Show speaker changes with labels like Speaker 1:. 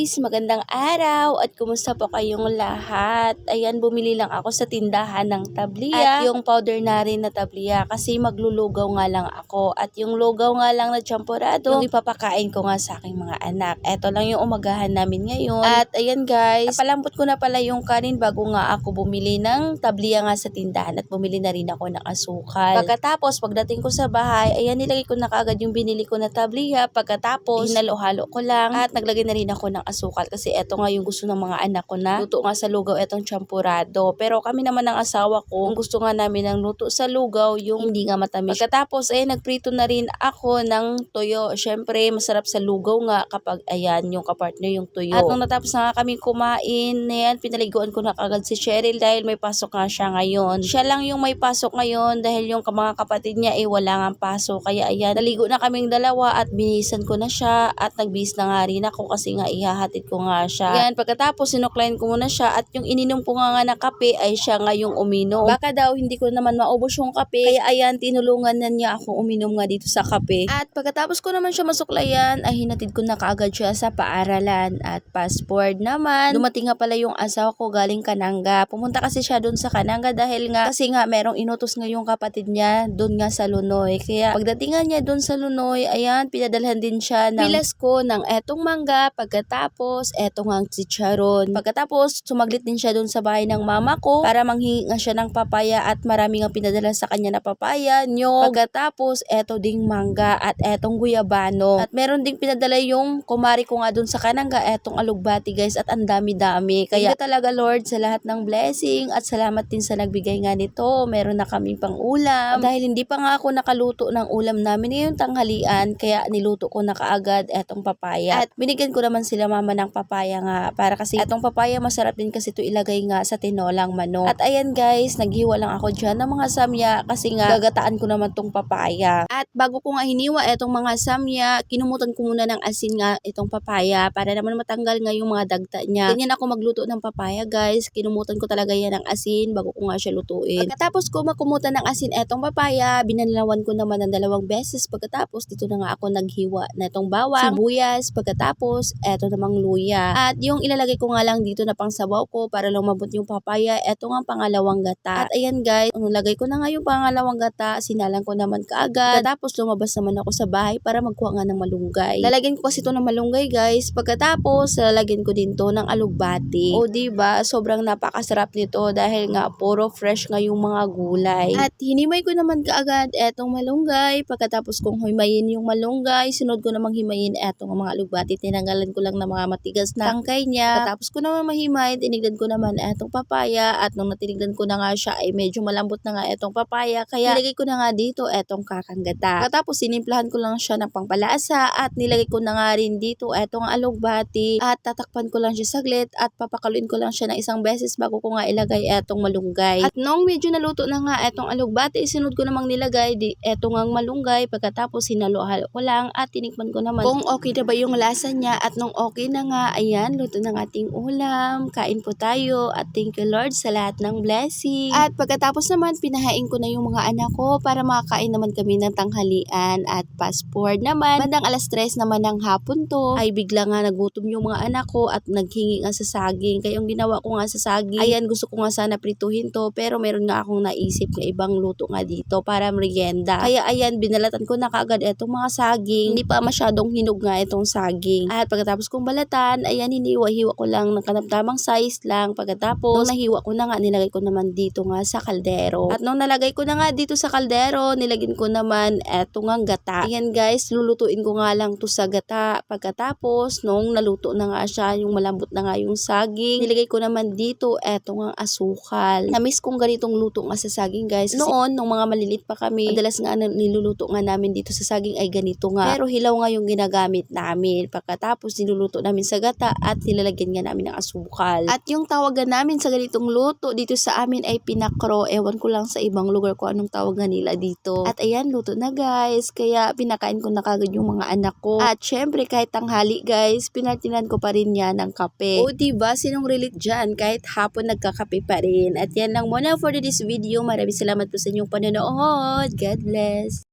Speaker 1: guys! Magandang araw at kumusta po kayong lahat? Ayan, bumili lang ako sa tindahan ng tablia at yung powder na rin na tablia kasi maglulugaw nga lang ako at yung lugaw nga lang na champurado yung ipapakain ko nga sa aking mga anak. Eto lang yung umagahan namin ngayon at ayan guys, napalambot ko na pala yung kanin bago nga ako bumili ng tablia nga sa tindahan at bumili na rin ako ng asukal. Pagkatapos, pagdating ko sa bahay, ayan nilagay ko na kaagad yung binili ko na tablia. Pagkatapos, hinalo-halo ko lang at naglagay na rin ako ng asukal kasi eto nga yung gusto ng mga anak ko na luto nga sa lugaw etong champurado. Pero kami naman ng asawa ko, ang gusto nga namin ng luto sa lugaw yung hindi nga matamis. Pagkatapos ay nagprito na rin ako ng tuyo. Syempre masarap sa lugaw nga kapag ayan yung kapartner yung tuyo. At nung natapos na nga kami kumain, ayan pinaliguan ko na kagad si Cheryl dahil may pasok nga siya ngayon. Siya lang yung may pasok ngayon dahil yung mga kapatid niya wala nga pasok. Kaya ayan, naligo na kaming dalawa at binisan ko na siya at nagbihis na nga rin ako kasi nga ihahatid ko nga siya. Yan, pagkatapos sinuklayin ko muna siya at yung ininom ko nga na kape ay siya nga yung uminom. Baka daw hindi ko naman maubos yung kape kaya ayan tinulungan na niya ako uminom nga dito sa kape. At pagkatapos ko naman siya masuklayan ay hinatid ko na kaagad siya sa paaralan at fast forward naman. Dumating nga pala yung asawa ko galing Kananga. Pumunta kasi siya doon sa Kananga dahil nga kasi nga merong inutos nga yung kapatid niya doon nga sa Lunoy. Kaya pagdating nga niya doon sa Lunoy, ayan pinadalhan din siya ng bilas ko ng etong mangga, pagkatapos etong ang chicharon. Pagkatapos sumaglit din siya doon sa bahay ng mama ko para manghingi nga siya ng papaya at marami nga pinadala sa kanya na papaya, nyog. Pagkatapos eto ding mangga at etong guyabano. At meron ding pinadala yung kumari ko nga doon sa Kananga etong alugbati guys at ang dami-dami. Kaya talaga Lord sa lahat ng blessing at salamat din sa nagbigay nga nito. Meron na kaming pang ulam. Dahil hindi pa nga ako nakaluto ng ulam namin ngayong tanghalian kaya niluto ko na kaagad etong papaya. At binigyan ko naman sila mama ng papaya nga para kasi etong papaya masarap din kasi ito ilagay nga sa tinolang manok. At ayan guys, naghiwa lang ako dyan ng mga samya kasi nga gagataan ko naman tong papaya. At bago ko nga hiniwa etong mga samya, kinumutan ko muna ng asin nga itong papaya para naman matanggal nga yung mga dagta niya. Ganyan ako magluto ng papaya guys, kinumutan ko talaga yan ng asin bago ko nga siya lutuin. Pagkatapos ko makumutan ng asin etong papaya, binanlawan ko naman ng 2 beses. Pagkatapos dito na nga ako naghiwa na itong bawang, sibuyas, pagkatapos eto namang luya. At yung ilalagay ko nga lang dito na pang sabaw ko para lumabot yung papaya, eto nga pangalawang gata. At ayan guys, nilagay ko na nga yung pangalawang gata, sinalang ko naman kaagad. Tapos lumabas naman ako sa bahay para magkuha nga ng malunggay. Lalagyan ko kasi ito ng malunggay guys. Pagkatapos lalagyan ko din to ng alugbati. O diba, sobrang napakasarap nito dahil nga puro fresh nga yung mga gulay. At hinimay ko naman kaagad etong malunggay. Pagkatapos kong himayin yung malunggay, sunod ko namang himayin etong mga alugbati. Tinanggalan ko lang ng mga matigas na tangkay niya. Pagkatapos ko naman mahimay, tinignan ko naman etong papaya at nung natinignan ko na nga siya ay medyo malambot na nga etong papaya kaya nilagay ko na nga dito etong kakanggata. Pagkatapos sinimplahan ko lang siya ng pangpalasa at nilagay ko na nga rin dito etong alugbati at tatakpan ko lang siya saglit at papakaluin ko lang siya ng 1 beses bago ko nga ilagay etong malunggay. At nung medyo naluto na nga etong alugbati, sunod ko namang nilagay etong ang malunggay. Pagkatapos hinalo-halo ko lang at tinikman ko naman kung okay na ba yung lasa niya at nung okay na nga, ayan, luto ng ating ulam. Kain po tayo at thank you Lord sa lahat ng blessing. At pagkatapos naman, pinahain ko na yung mga anak ko para makakain naman kami ng tanghalian at fast forward naman. Bandang 3:00 naman ng hapon to, ay bigla nga nagutom yung mga anak ko at naghingi nga sa saging. Kaya yung ginawa ko nga sa saging, ayan, gusto ko nga sana prituhin to pero meron nga akong naisip na ibang luto nga dito para merienda. Kaya ayan, binalatan ko na kaagad etong mga saging. Hindi pa masyadong hinog nga itong saging. At pagkatapos kong balatan, ayan, hiniwa-hiwa ko lang ng kanamtamang size lang. Pagkatapos, nung nahiwa ko na nga, nilagay ko naman dito nga sa kaldero. At nung nalagay ko na nga dito sa kaldero, nilagyan ko naman eto nga gata. Ayan guys, lulutuin ko nga lang to sa gata. Pagkatapos, nung naluto na nga siya, yung malambot na nga yung saging, nilagay ko naman dito eto nga asukal. Namiss kong ganitong luto nga sa saging guys. Noon, nung mga malilit pa kami, madalas nga niluluto nga namin dito sa saging ay ganito nga. Pero hilaw nga yung ginagamit namin. Pagkatapos niluluto namin sa gata at nilalagyan nga namin ng asukal. At yung tawagan namin sa ganitong luto dito sa amin ay pinakro. Ewan ko lang sa ibang lugar ko anong tawagan nila dito. At ayan, luto na guys. Kaya pinakain ko na kagad yung mga anak ko. At syempre kahit tanghali guys, pinatinan ko pa rin yan ng kape. O diba, sinong relate dyan? Kahit hapon nagkakape pa rin. At yan lang muna for this video. Maraming salamat po sa inyong panonood. God bless.